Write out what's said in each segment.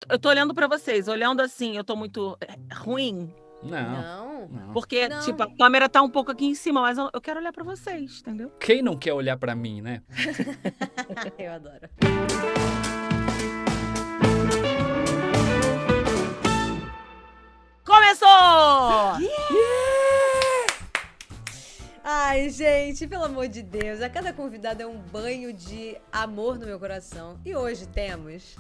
Eu tô olhando pra vocês, olhando assim, eu tô muito ruim. Não. Não. Porque, Não. tipo, a câmera tá um pouco aqui em cima, mas eu quero olhar pra vocês, entendeu? Quem não quer olhar pra mim, né? Eu adoro. Começou! Ai, gente, pelo amor de Deus, a cada convidado é um banho de amor no meu coração. E hoje temos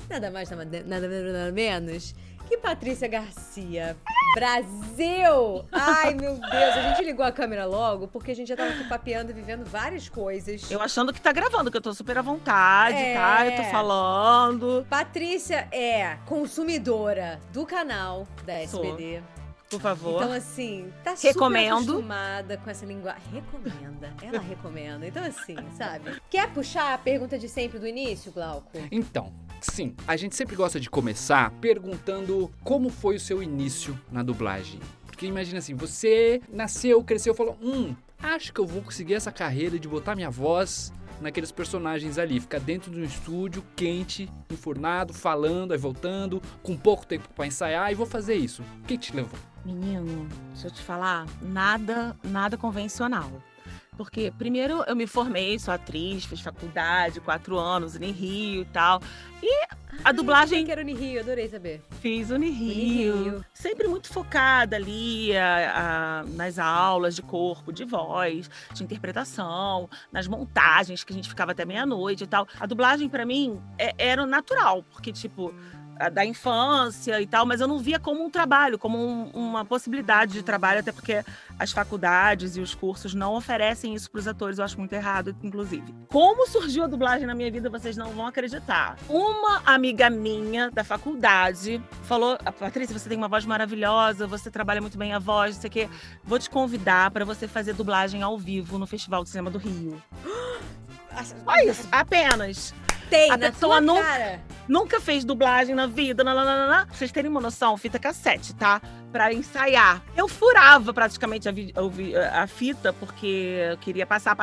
nada mais, nada menos que Patrícia Garcia. Brasil! Ai, meu Deus, a gente ligou a câmera logo porque a gente já tava aqui papeando e vivendo várias coisas. Eu achando que tá gravando, que eu tô super à vontade, É. tá? Eu tô falando. Patrícia é consumidora do canal da SBD. Por favor. Então, assim, tá Recomendo. super acostumada com essa linguagem. Recomenda. Ela recomenda. Então, assim, sabe? Quer puxar a pergunta de sempre do início, Glauco? Então, sim, a gente sempre gosta de começar perguntando como foi o seu início na dublagem. Porque imagina assim, você nasceu, cresceu, falou, acho que eu vou conseguir essa carreira de botar minha voz naqueles personagens ali, ficar dentro de um estúdio quente, enfurnado, falando, aí voltando, com pouco tempo pra ensaiar, e vou fazer isso. O que te levou? Menino, deixa eu te falar, nada convencional. Porque, primeiro, eu me formei, sou atriz, fiz faculdade, 4 anos, Unirio e tal. E a dublagem... Eu quero Unirio, adorei saber. Fiz Unirio. Sempre muito focada ali nas aulas de corpo, de voz, de interpretação, nas montagens, que a gente ficava até meia-noite e tal. A dublagem, pra mim, era natural, porque, tipo... da infância e tal, mas eu não via como um trabalho, como uma possibilidade de trabalho, até porque as faculdades e os cursos não oferecem isso para os atores, eu acho muito errado, inclusive. Como surgiu a dublagem na minha vida, vocês não vão acreditar. Uma amiga minha da faculdade falou, Patrícia, você tem uma voz maravilhosa, você trabalha muito bem a voz, não sei o quê, vou te convidar para você fazer dublagem ao vivo no Festival de Cinema do Rio. Só isso, apenas. Tem, A na pessoa tua cara. Nunca fez dublagem na vida, Pra vocês terem uma noção, fita cassete, tá? Pra ensaiar. Eu furava praticamente a fita, porque eu queria passar,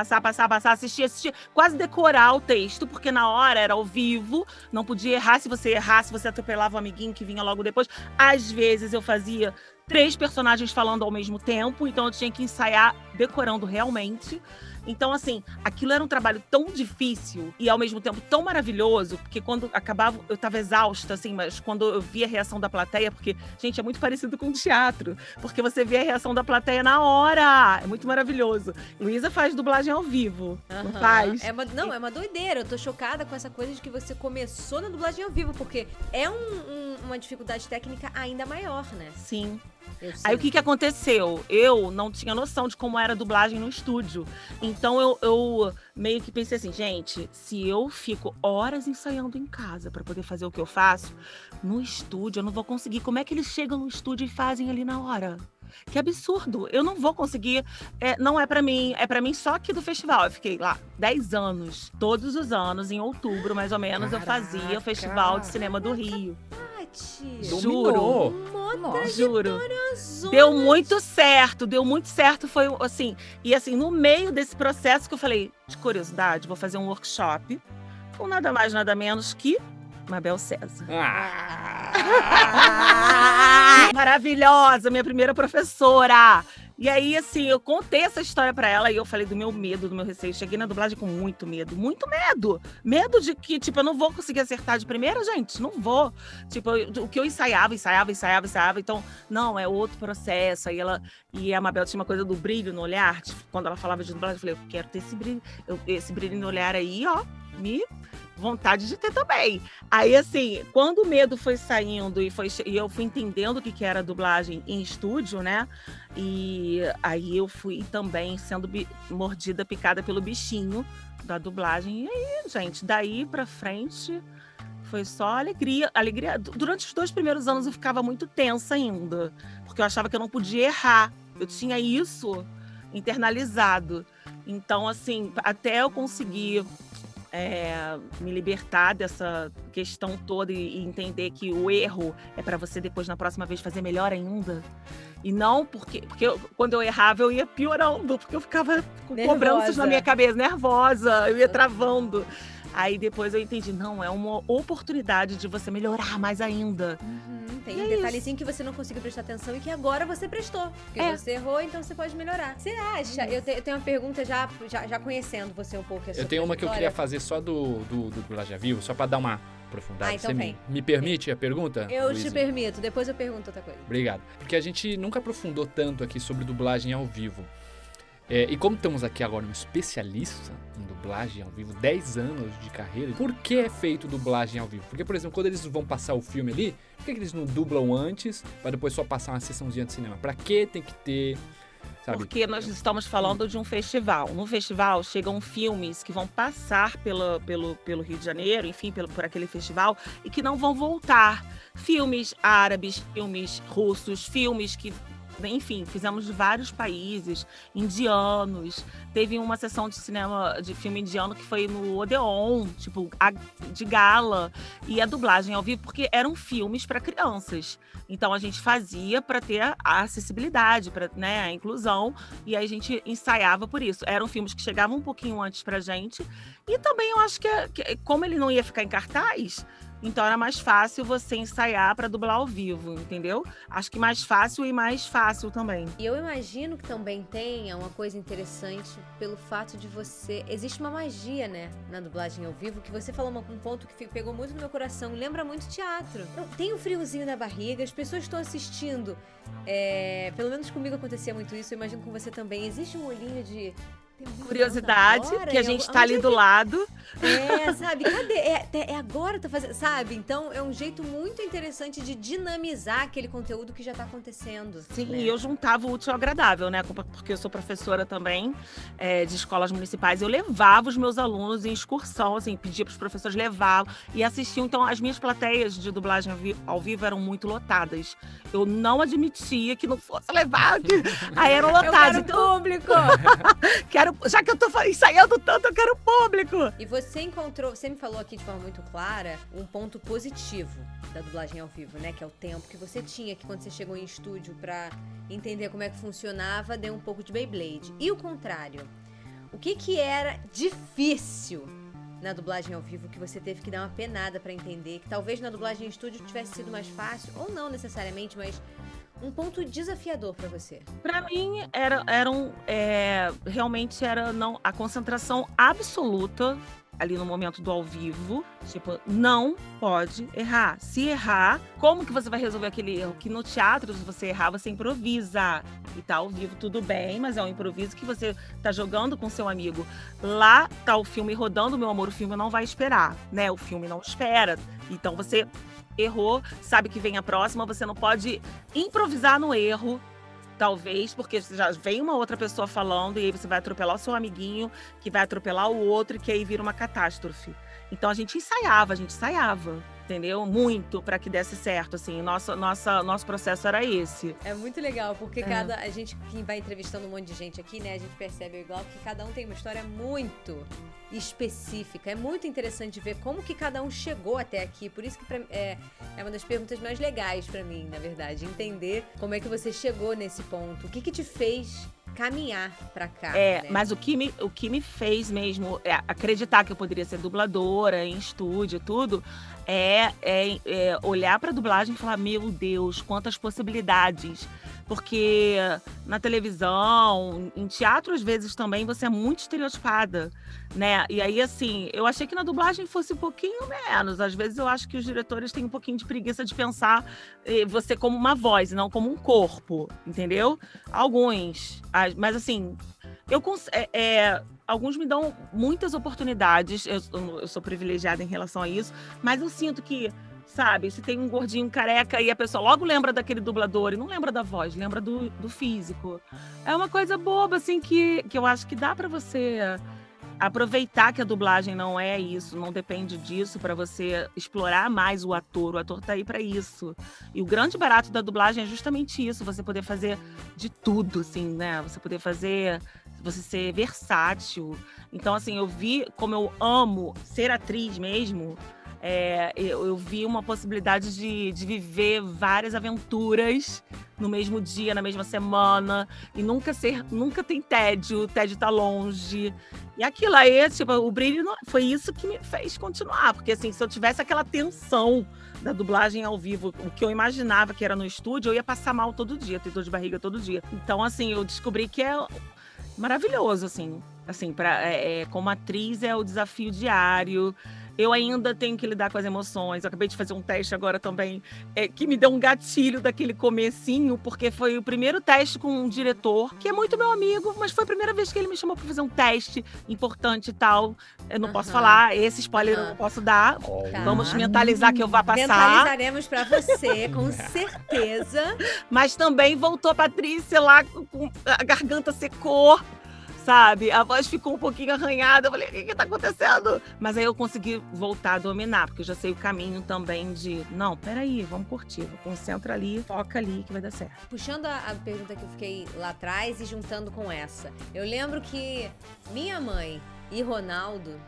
assistir, quase decorar o texto, porque na hora era ao vivo, não podia errar. Se você errasse, você atropelava o amiguinho que vinha logo depois. Às vezes eu fazia 3 personagens falando ao mesmo tempo, então eu tinha que ensaiar decorando realmente. Então, assim, aquilo era um trabalho tão difícil e, ao mesmo tempo, tão maravilhoso, porque quando acabava, eu tava exausta, assim, mas quando eu via a reação da plateia, porque, gente, é muito parecido com teatro, porque você vê a reação da plateia na hora, é muito maravilhoso. Luísa faz dublagem ao vivo, não faz? É uma doideira, eu tô chocada com essa coisa de que você começou na dublagem ao vivo, porque é uma dificuldade técnica ainda maior, né? Sim. Aí o que aconteceu? Eu não tinha noção de como era a dublagem no estúdio. Então eu meio que pensei assim, gente, se eu fico horas ensaiando em casa pra poder fazer o que eu faço, no estúdio eu não vou conseguir. Como é que eles chegam no estúdio e fazem ali na hora? Que absurdo, eu não vou conseguir, não é pra mim, é pra mim só aqui do festival. Eu fiquei lá 10 anos, todos os anos, em outubro mais ou menos, eu fazia o Festival de Cinema do Rio. Juro. Juro. Deu muito certo, foi assim, e assim, no meio desse processo que eu falei, de curiosidade, vou fazer um workshop com nada mais, nada menos que Mabel César. Maravilhosa, minha primeira professora. E aí, assim, eu contei essa história pra ela e eu falei do meu medo, do meu receio. Cheguei na dublagem com muito medo. Medo de que, tipo, eu não vou conseguir acertar de primeira, gente, não vou. Tipo, o que eu ensaiava. Então, não, é outro processo. E a Mabel tinha uma coisa do brilho no olhar. Tipo, quando ela falava de dublagem, eu falei, eu quero ter esse brilho no olhar aí, ó, vontade de ter também. Aí, assim, quando o medo foi saindo e eu fui entendendo o que era dublagem em estúdio, né? E aí eu fui também sendo mordida, picada pelo bichinho da dublagem. E aí, gente, daí pra frente foi só alegria. Durante os 2 primeiros anos eu ficava muito tensa ainda, porque eu achava que eu não podia errar. Eu tinha isso internalizado. Então, assim, até eu conseguir me libertar dessa questão toda e entender que o erro é para você depois, na próxima vez, fazer melhor ainda. E não porque quando eu errava, eu ia piorando, porque eu ficava com cobranças na minha cabeça, nervosa, eu ia travando. Aí depois eu entendi, não, é uma oportunidade de você melhorar mais ainda. Tem E um é detalhezinho que você não conseguiu prestar atenção e que agora você prestou. Porque É. você errou, então você pode melhorar. Você acha? Eu tenho uma pergunta já conhecendo você um pouco. Eu tenho uma que eu queria fazer só do Dublagem ao Vivo, só pra dar uma aprofundada. Então Você me permite a pergunta? Eu te Luísa? permito, depois eu pergunto outra coisa. Obrigado. Porque a gente nunca aprofundou tanto aqui sobre dublagem ao vivo. E como estamos aqui agora um especialista em dublagem ao vivo, 10 anos de carreira, por que é feito dublagem ao vivo? Porque, por exemplo, quando eles vão passar o filme ali, por que eles não dublam antes, para depois só passar uma sessãozinha de cinema? Pra que tem que ter, sabe? Porque nós estamos falando de um festival. No festival chegam filmes que vão passar pelo Rio de Janeiro, enfim, por aquele festival, e que não vão voltar. Filmes árabes, filmes russos, filmes que, enfim, fizemos de vários países, indianos. Teve uma sessão de cinema, de filme indiano que foi no Odeon, tipo, de gala. E a dublagem ao vivo, porque eram filmes para crianças. Então a gente fazia para ter a acessibilidade, para, né, a inclusão. E aí a gente ensaiava por isso. Eram filmes que chegavam um pouquinho antes pra gente. E também eu acho que como ele não ia ficar em cartaz, então era mais fácil você ensaiar para dublar ao vivo, entendeu? Acho que mais fácil e mais fácil também. E eu imagino que também tenha uma coisa interessante pelo fato de você... Existe uma magia, né, na dublagem ao vivo, que você falou um ponto que pegou muito no meu coração, lembra muito teatro. Tem um friozinho na barriga, as pessoas estão assistindo. Pelo menos comigo acontecia muito isso, eu imagino com você também. Existe um olhinho de... Curiosidade, agora, que a gente tá ali do lado. Sabe? Cadê? É agora, tá fazendo, sabe? Então é um jeito muito interessante de dinamizar aquele conteúdo que já tá acontecendo. Sim, né? e eu juntava o útil ao agradável, né? Porque eu sou professora também de escolas municipais. Eu levava os meus alunos em excursão, assim, pedia para os professores levá-los e assistiam. Então, as minhas plateias de dublagem ao vivo eram muito lotadas. Eu não admitia que não fosse levar, aí eram lotadas. Eu quero público! Já que eu tô ensaiando tanto, eu quero público! E você me falou aqui de forma muito clara, um ponto positivo da dublagem ao vivo, né? Que é o tempo que você tinha, que quando você chegou em estúdio pra entender como é que funcionava, deu um pouco de Beyblade. E o contrário, o que era difícil na dublagem ao vivo, que você teve que dar uma penada pra entender, que talvez na dublagem em estúdio tivesse sido mais fácil, ou não necessariamente, mas um ponto desafiador pra você? Pra mim, realmente era a concentração absoluta ali no momento do ao vivo. Tipo, não pode errar. Se errar, como que você vai resolver aquele erro? Que no teatro, se você errar, você improvisa. E tá ao vivo, tudo bem, mas é um improviso que você tá jogando com seu amigo. Lá tá o filme rodando, meu amor, o filme não vai esperar, né? O filme não espera. Então você errou, sabe que vem a próxima, você não pode improvisar no erro, talvez, porque já vem uma outra pessoa falando e aí você vai atropelar o seu amiguinho, que vai atropelar o outro e que aí vira uma catástrofe. Então a gente ensaiava, entendeu? Muito para que desse certo, assim. Nosso processo era esse. É muito legal, porque a gente que vai entrevistando um monte de gente aqui, né? A gente percebe igual que cada um tem uma história muito específica. É muito interessante ver como que cada um chegou até aqui. Por isso que é uma das perguntas mais legais para mim, na verdade. Entender como é que você chegou nesse ponto. O que te fez caminhar pra cá, né? Mas o que me fez mesmo acreditar que eu poderia ser dubladora em estúdio, tudo, olhar pra dublagem e falar, meu Deus, quantas possibilidades. Porque na televisão, em teatro, às vezes também, você é muito estereotipada, né? E aí, assim, eu achei que na dublagem fosse um pouquinho menos. Às vezes eu acho que os diretores têm um pouquinho de preguiça de pensar você como uma voz, e não como um corpo, entendeu? Alguns. Mas, assim, alguns me dão muitas oportunidades. Eu sou privilegiada em relação a isso, mas eu sinto que, sabe, se tem um gordinho careca e a pessoa logo lembra daquele dublador e não lembra da voz, lembra do físico. É uma coisa boba, assim, que eu acho que dá pra você aproveitar que a dublagem não é isso, não depende disso, pra você explorar mais o ator. O ator tá aí pra isso. E o grande barato da dublagem é justamente isso, você poder fazer de tudo, assim, né? Você ser versátil. Então, assim, eu vi como eu amo ser atriz mesmo, Eu vi uma possibilidade de viver várias aventuras no mesmo dia, na mesma semana, e nunca tem tédio, o tédio tá longe. E aquilo aí, tipo, o brilho foi isso que me fez continuar, porque assim, se eu tivesse aquela tensão da dublagem ao vivo, o que eu imaginava que era no estúdio, eu ia passar mal todo dia, ter dor de barriga todo dia. Então, assim, eu descobri que é maravilhoso, assim, como atriz é o desafio diário. Eu ainda tenho que lidar com as emoções. Eu acabei de fazer um teste agora também, que me deu um gatilho daquele comecinho, porque foi o primeiro teste com um diretor, que é muito meu amigo, mas foi a primeira vez que ele me chamou para fazer um teste importante e tal. Eu não posso falar, esse spoiler eu não posso dar. Tá. Vamos mentalizar que eu vá passar. Mentalizaremos pra você, com certeza. Mas também voltou a Patrícia lá, com a garganta secou. Sabe? A voz ficou um pouquinho arranhada. Eu falei, o que tá acontecendo? Mas aí eu consegui voltar a dominar, porque eu já sei o caminho também de... Não, peraí, vamos curtir. Concentra ali, foca ali, que vai dar certo. Puxando a pergunta que eu fiquei lá atrás e juntando com essa. Eu lembro que minha mãe e Ronaldo,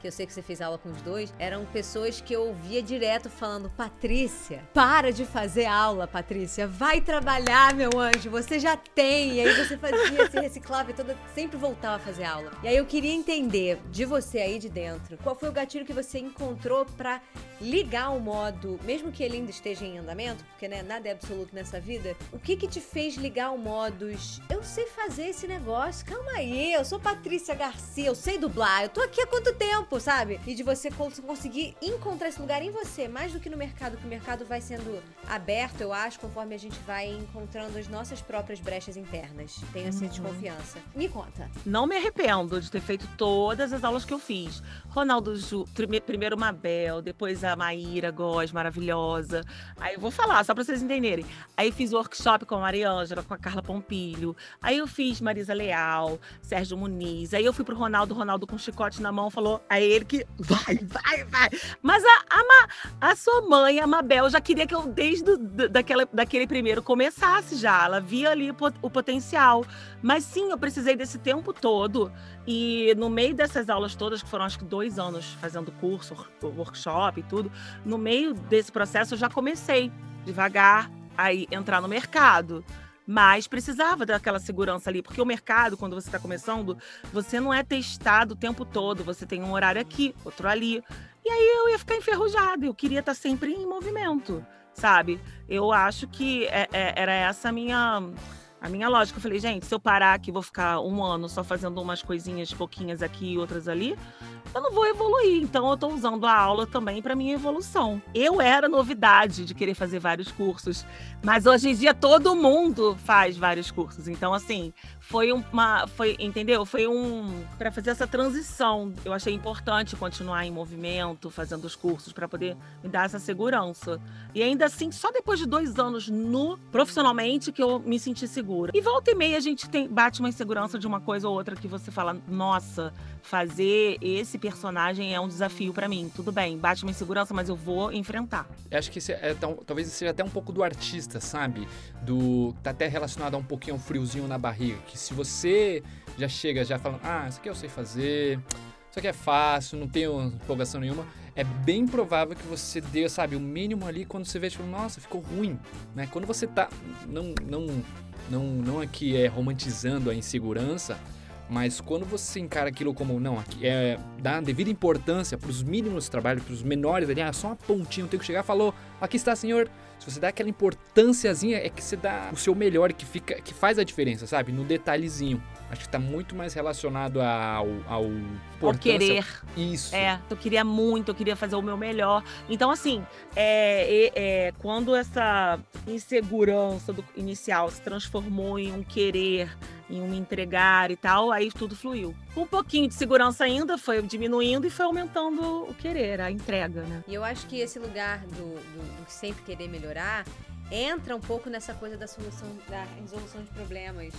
que eu sei que você fez aula com os dois, eram pessoas que eu ouvia direto falando: Patrícia, para de fazer aula, Patrícia, vai trabalhar, meu anjo, você já tem. E aí você fazia, se reciclava e sempre voltava a fazer aula. E aí eu queria entender de você aí de dentro, qual foi o gatilho que você encontrou pra ligar o modo, mesmo que ele ainda esteja em andamento, porque né, nada é absoluto nessa vida, o que te fez ligar o modus? Eu sei fazer esse negócio, calma aí, eu sou Patrícia Garcia, eu sei dublar, eu tô aqui há quanto tempo, sabe? E de você conseguir encontrar esse lugar em você, mais do que no mercado, que o mercado vai sendo aberto, eu acho, conforme a gente vai encontrando as nossas próprias brechas internas. Tenho essa desconfiança. Me conta. Não me arrependo de ter feito todas as aulas que eu fiz. Ronaldo primeiro Mabel, depois a Maíra Góes, maravilhosa. Aí eu vou falar, só pra vocês entenderem. Aí fiz workshop com a Mariângela, com a Carla Pompilho. Aí eu fiz Marisa Leal, Sérgio Muniz. Aí eu fui pro Ronaldo com um chicote na mão, falou a ele que vai. Mas a sua mãe, a Mabel, já queria que eu, desde daquele primeiro, começasse já. Ela via ali o potencial. Mas sim, eu precisei desse tempo todo. E no meio dessas aulas todas, que foram acho que 2 anos fazendo curso, workshop e tudo, no meio desse processo eu já comecei devagar a entrar no mercado. Mas precisava daquela segurança ali, porque o mercado, quando você está começando, você não é testado o tempo todo, você tem um horário aqui, outro ali. E aí eu ia ficar enferrujada, eu queria estar sempre em movimento, sabe? Eu acho que era essa a minha lógica. Eu falei, gente, se eu parar aqui, vou ficar 1 ano só fazendo umas coisinhas pouquinhas aqui e outras ali, eu não vou evoluir. Então, eu tô usando a aula também para minha evolução. Eu era novidade de querer fazer vários cursos, mas hoje em dia todo mundo faz vários cursos. Então, assim, entendeu? Para fazer essa transição. Eu achei importante continuar em movimento, fazendo os cursos, para poder me dar essa segurança. E ainda assim, só depois de 2 anos profissionalmente que eu me senti segura. E volta e meia a gente bate uma insegurança de uma coisa ou outra que você fala, nossa, fazer esse personagem é um desafio pra mim. Tudo bem, bate uma insegurança, mas eu vou enfrentar. Eu acho que talvez seja até um pouco do artista, sabe? Tá até relacionado a um pouquinho ao friozinho na barriga. Que se você já chega já falando, isso aqui eu sei fazer, isso aqui é fácil, não tenho empolgação nenhuma, é bem provável que você dê, sabe, o mínimo ali quando você vê, tipo, nossa, ficou ruim, né? Quando você tá, não aqui romantizando a insegurança, mas quando você encara aquilo como, dá devida importância para os mínimos trabalhos, para os menores ali, só uma pontinha, eu tenho que chegar e falou, aqui está, senhor. Se você dá aquela importânciazinha, é que você dá o seu melhor, que faz a diferença, sabe? No detalhezinho. Acho que tá muito mais relacionado ao querer. Isso. Eu queria fazer o meu melhor. Então, assim, quando essa insegurança inicial se transformou em um querer, em um entregar e tal, aí tudo fluiu. Um pouquinho de segurança ainda foi diminuindo e foi aumentando o querer, a entrega, né? E eu acho que esse lugar do sempre querer melhorar entra um pouco nessa coisa da resolução de problemas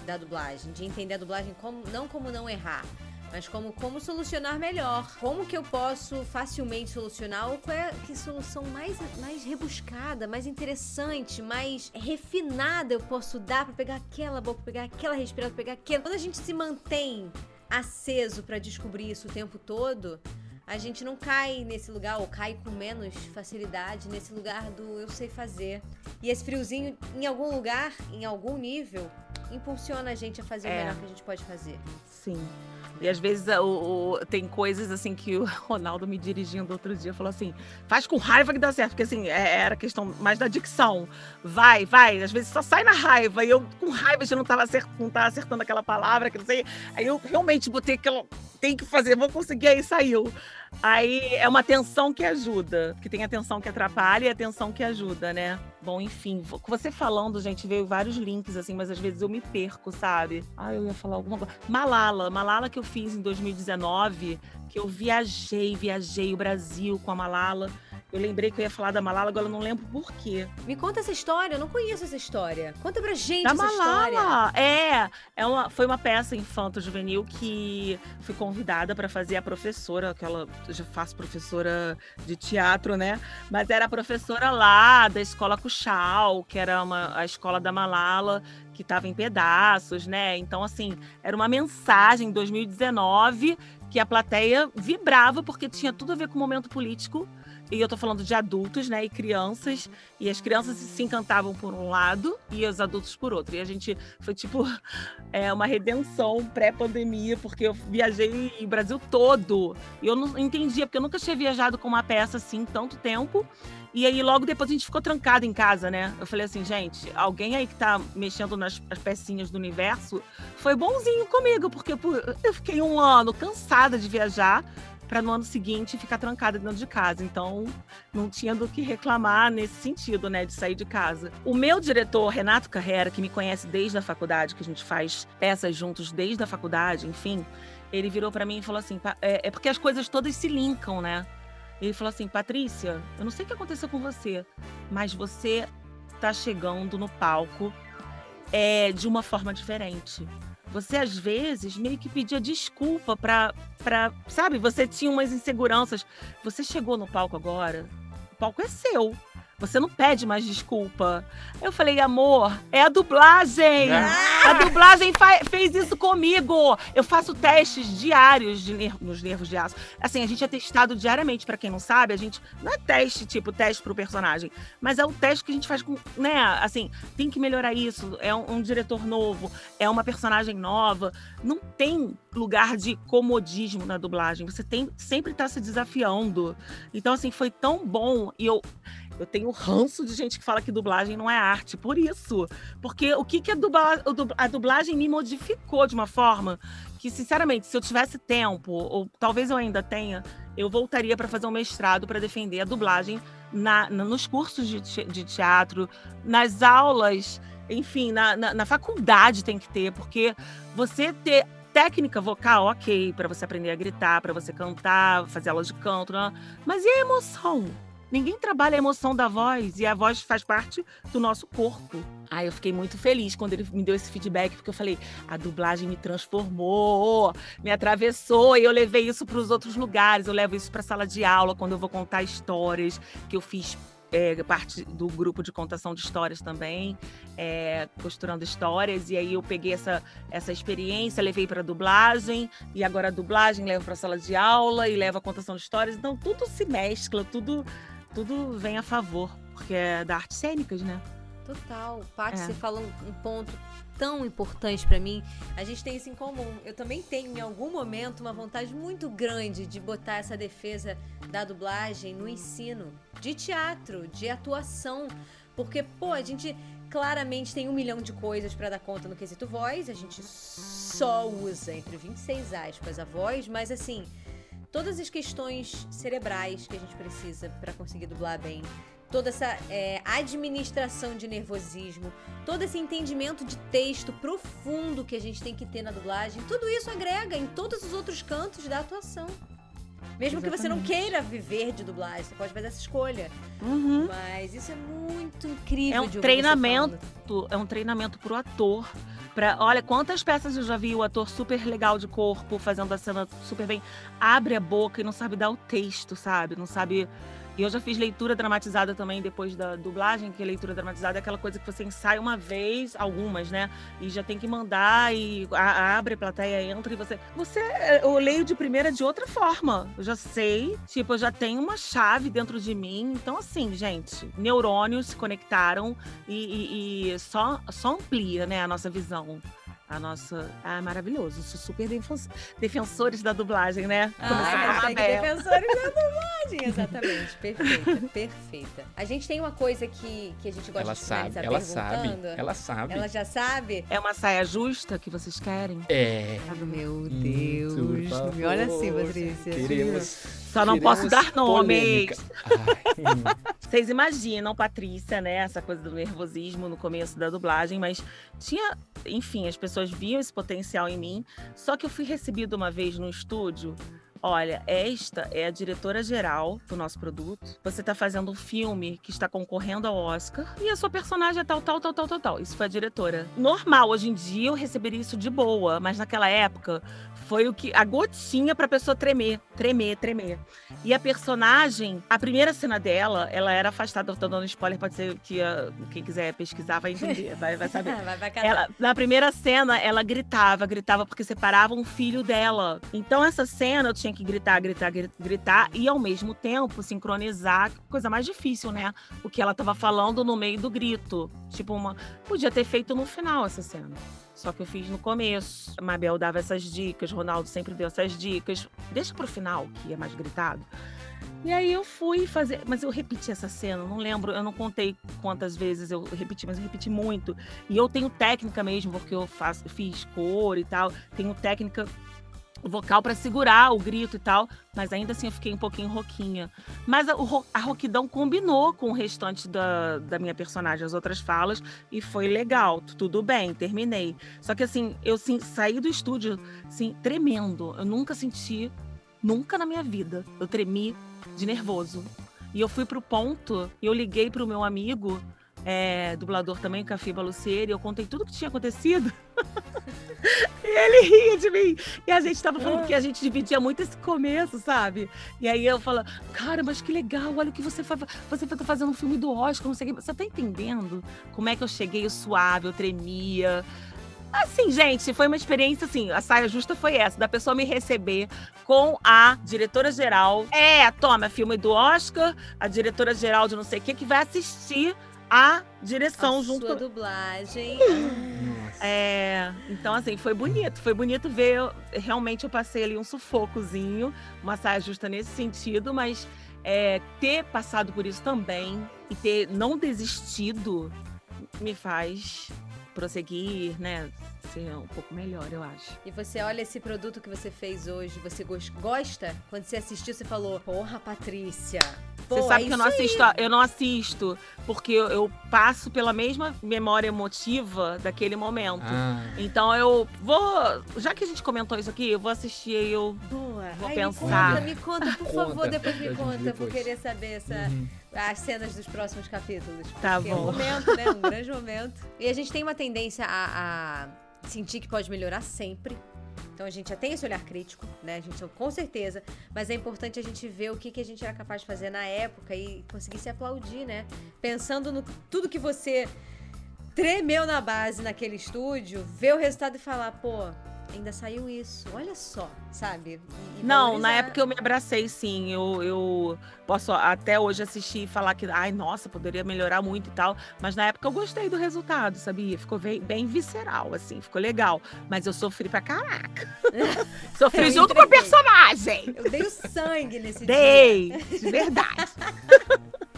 da dublagem, de entender a dublagem como não errar, mas como solucionar melhor. Como que eu posso facilmente solucionar, ou qual é a solução mais rebuscada, mais interessante, mais refinada eu posso dar pra pegar aquela boca, pegar aquela respirada, pegar aquela. Quando a gente se mantém aceso pra descobrir isso o tempo todo, a gente não cai nesse lugar, ou cai com menos facilidade nesse lugar do eu sei fazer. E esse friozinho, em algum lugar, em algum nível, impulsiona a gente a fazer o melhor que a gente pode fazer. Sim. E às vezes tem coisas assim que o Ronaldo me dirigindo outro dia falou assim: faz com raiva que dá certo, porque assim, era questão mais da dicção. Vai, às vezes só sai na raiva. E eu, com raiva, já não tava acertando aquela palavra, que não sei. Aí eu realmente botei aquela. Tem que fazer, vou conseguir, aí saiu. Aí é uma tensão que ajuda, porque tem a tensão que atrapalha e a tensão que ajuda, né? Bom, enfim, com você falando, gente, veio vários links, assim, mas às vezes eu me perco, sabe? Eu ia falar alguma coisa. Malala que eu fiz em 2019, que eu viajei o Brasil com a Malala. Eu lembrei que eu ia falar da Malala, agora eu não lembro por quê. Me conta essa história, eu não conheço essa história. Conta pra gente Da essa Malala! história. Foi uma peça infanto-juvenil que fui convidada para fazer a professora, que ela já faz professora de teatro, né? Mas era a professora lá da Escola Cuchal, que era a escola da Malala, que estava em pedaços, né? Então, assim, era uma mensagem em 2019 que a plateia vibrava, porque tinha tudo a ver com o momento político. E eu tô falando de adultos, né, e crianças. E as crianças se encantavam por um lado e os adultos por outro. E a gente foi tipo uma redenção pré-pandemia, porque eu viajei o Brasil todo. E eu não entendia, porque eu nunca tinha viajado com uma peça assim tanto tempo. E aí, logo depois, a gente ficou trancado em casa, né? Eu falei assim, gente, alguém aí que tá mexendo nas pecinhas do universo foi bonzinho comigo, porque eu fiquei um ano cansada de viajar para no ano seguinte ficar trancada dentro de casa. Então, não tinha do que reclamar nesse sentido, né, de sair de casa. O meu diretor, Renato Carrera, que me conhece desde a faculdade, que a gente faz peças juntos desde a faculdade, enfim, ele virou para mim e falou assim, é porque as coisas todas se linkam, né? Ele falou assim, Patrícia, eu não sei o que aconteceu com você, mas você tá chegando no palco de uma forma diferente. Você, às vezes, meio que pedia desculpa sabe? Você tinha umas inseguranças. Você chegou no palco agora, o palco é seu. Você não pede mais desculpa. Eu falei, amor, é a dublagem. A dublagem fez isso comigo. Eu faço testes diários nos nervos de aço. Assim, a gente é testado diariamente, pra quem não sabe. A gente não é teste pro personagem, mas é o teste que a gente faz com, né? Assim, tem que melhorar isso. É um diretor novo, é uma personagem nova. Não tem lugar de comodismo na dublagem. Você sempre tá se desafiando. Então, assim, foi tão bom. E eu tenho ranço de gente que fala que dublagem não é arte, por isso. Porque o que a dublagem me modificou de uma forma que, sinceramente, se eu tivesse tempo, ou talvez eu ainda tenha, eu voltaria para fazer um mestrado para defender a dublagem nos cursos de teatro, nas aulas, enfim, na faculdade tem que ter, porque você ter técnica vocal, ok, para você aprender a gritar, para você cantar, fazer aula de canto, né? Mas e a emoção? Ninguém trabalha a emoção da voz, e a voz faz parte do nosso corpo. Eu fiquei muito feliz quando ele me deu esse feedback, porque eu falei, a dublagem me transformou, me atravessou, e eu levei isso para os outros lugares, eu levo isso para a sala de aula, quando eu vou contar histórias, que eu fiz parte do grupo de contação de histórias também, costurando histórias, e aí eu peguei essa experiência, levei para a dublagem, e agora a dublagem leva para a sala de aula, e leva a contação de histórias, então tudo se mescla, tudo vem a favor, porque é da artes cênicas, né? Total. Paty, você falou um ponto tão importante pra mim. A gente tem isso em comum. Eu também tenho, em algum momento, uma vontade muito grande de botar essa defesa da dublagem no ensino de teatro, de atuação. Porque, a gente claramente tem 1 milhão de coisas pra dar conta no quesito voz. A gente só usa, entre 26 aspas, a voz. Mas, assim, todas as questões cerebrais que a gente precisa pra conseguir dublar bem, toda essa administração de nervosismo, todo esse entendimento de texto profundo que a gente tem que ter na dublagem, tudo isso agrega em todos os outros cantos da atuação. Mesmo que você não queira viver de dublagem, você pode fazer essa escolha. Uhum. Mas isso é muito incrível. É um treinamento pro ator. Olha, quantas peças eu já vi o ator super legal de corpo, fazendo a cena super bem, abre a boca e não sabe dar o texto, sabe? Não sabe. E eu já fiz leitura dramatizada também depois da dublagem, que a leitura dramatizada é aquela coisa que você ensaia uma vez, algumas, né? E já tem que mandar e abre a plateia, entra e eu leio de primeira de outra forma. Eu já sei, tipo, eu já tenho uma chave dentro de mim. Então, assim, gente, neurônios se conectaram e só amplia, né, a nossa visão. É maravilhoso. Sou super defensores da dublagem, né? Defensores da dublagem, exatamente. Perfeita. A gente tem uma coisa que a gente gosta de finalizar perguntando. Ela sabe. Ela já sabe? É uma saia justa que vocês querem? Meu Deus. Olha assim, Patrícia. Só não posso dar nomes. Ai. Vocês imaginam, Patrícia, né? Essa coisa do nervosismo no começo da dublagem, mas enfim, as pessoas viam esse potencial em mim. Só que eu fui recebida uma vez no estúdio. Olha, esta é a diretora-geral do nosso produto. Você está fazendo um filme que está concorrendo ao Oscar e a sua personagem é tal. Isso foi a diretora. Normal, hoje em dia eu receberia isso de boa, mas naquela época foi a gotinha pra pessoa tremer. E a personagem, a primeira cena dela, ela era afastada. Eu tô dando spoiler, pode ser que quem quiser pesquisar vai entender, vai saber. Na primeira cena, ela gritava porque separava um filho dela. Então essa cena eu tinha que gritar e ao mesmo tempo sincronizar, coisa mais difícil, né? O que ela tava falando no meio do grito. Tipo, podia ter feito no final essa cena. Só que eu fiz no começo. A Mabel dava essas dicas, Ronaldo sempre deu essas dicas. Deixa pro final, que é mais gritado. E aí eu fui fazer, mas eu repeti essa cena, não lembro, eu não contei quantas vezes eu repeti, mas eu repeti muito. E eu tenho técnica mesmo, porque eu fiz cor e tal, tenho técnica vocal para segurar o grito e tal, mas ainda assim eu fiquei um pouquinho rouquinha. Mas a rouquidão combinou com o restante da minha personagem, as outras falas, e foi legal, tudo bem, terminei. Só que assim, eu saí do estúdio assim, tremendo, eu nunca na minha vida, eu tremi de nervoso. E eu fui pro ponto, e eu liguei pro meu amigo, dublador também, Cafiba Lucieri, eu contei tudo que tinha acontecido. E ele ria de mim. E a gente tava falando que a gente dividia muito esse começo, sabe? E aí eu falo, cara, mas que legal, olha o que você faz. Você tá fazendo um filme do Oscar, não sei o que. Você tá entendendo como é que eu cheguei suave, eu tremia. Assim, gente, foi uma experiência, assim, a saia justa foi essa, da pessoa me receber com a diretora-geral. Toma, filme do Oscar, a diretora-geral de não sei o que vai assistir a direção junto com a dublagem. Então assim, foi bonito ver, realmente eu passei ali um sufocozinho, uma saia justa nesse sentido, mas ter passado por isso também e ter não desistido me faz prosseguir, né, ser um pouco melhor, eu acho. E você olha esse produto que você fez hoje, você gosta? Quando você assistiu, você falou, porra, Patrícia. Você sabe que eu não assisto, porque eu passo pela mesma memória emotiva daquele momento. Então eu vou, já que a gente comentou isso aqui, eu vou assistir e eu vou pensar. Me conta, por favor, depois me conta, vou querer saber as cenas dos próximos capítulos. Tá bom. É um momento, né? Um grande momento. E a gente tem uma tendência a sentir que pode melhorar sempre. Então a gente já tem esse olhar crítico, né? A gente com certeza, mas é importante a gente ver o que a gente era capaz de fazer na época e conseguir se aplaudir, né? Pensando no tudo que você tremeu na base naquele estúdio, ver o resultado e falar, pô, ainda saiu isso, olha só, sabe? E não, valorizar. Na época eu me abracei, sim. Eu posso até hoje assistir e falar que, ai, nossa, poderia melhorar muito e tal. Mas na época eu gostei do resultado, sabia? Ficou bem visceral, assim, ficou legal. Mas eu sofri pra caraca. Sofri junto com a personagem. Eu dei o sangue nesse dia. De verdade.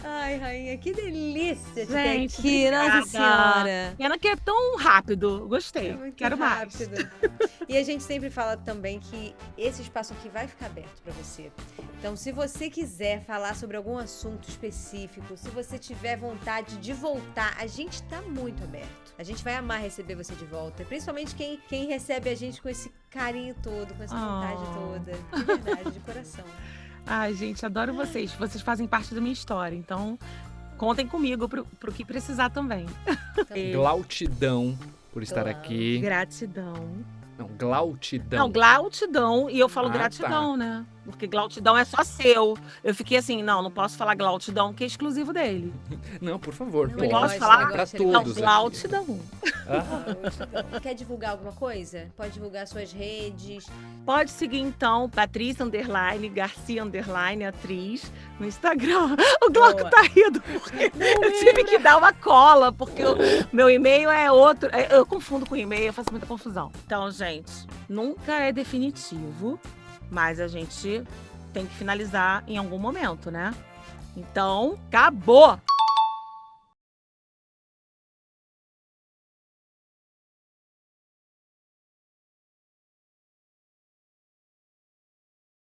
Ai, rainha, que delícia de gente, ter aqui, nossa senhora. Pena que é tão rápido, gostei, quero rápido. mais. E a gente sempre fala também que esse espaço aqui vai ficar aberto pra você. Então, se você quiser falar sobre algum assunto específico, se você tiver vontade de voltar, a gente tá muito aberto. A gente vai amar receber você de volta, principalmente quem recebe a gente com esse carinho todo, com essa vontade toda, de verdade, de coração. Ai, gente, adoro vocês. Vocês fazem parte da minha história, então contem comigo pro que precisar também. Glautidão por estar aqui. Gratidão. Não, glautidão. Não, glautidão, e eu falo Ah, gratidão, né? Porque glautidão é só seu. Eu fiquei assim, não posso falar glautidão, que é exclusivo dele. Não, por favor, Não, pode. posso gosta, falar? ele Pra gosta, ele Não, todos. gosta. glautidão. Ah, Quer divulgar alguma coisa? Pode divulgar suas redes. Pode seguir, então, Patrícia Garcia atriz no Instagram. O Glauco Boa. tá rindo, porque eu tive que dar uma cola, porque o meu e-mail é outro. Eu confundo com e-mail, eu faço muita confusão. Então, gente, nunca é definitivo, mas a gente tem que finalizar em algum momento, né? Então, acabou!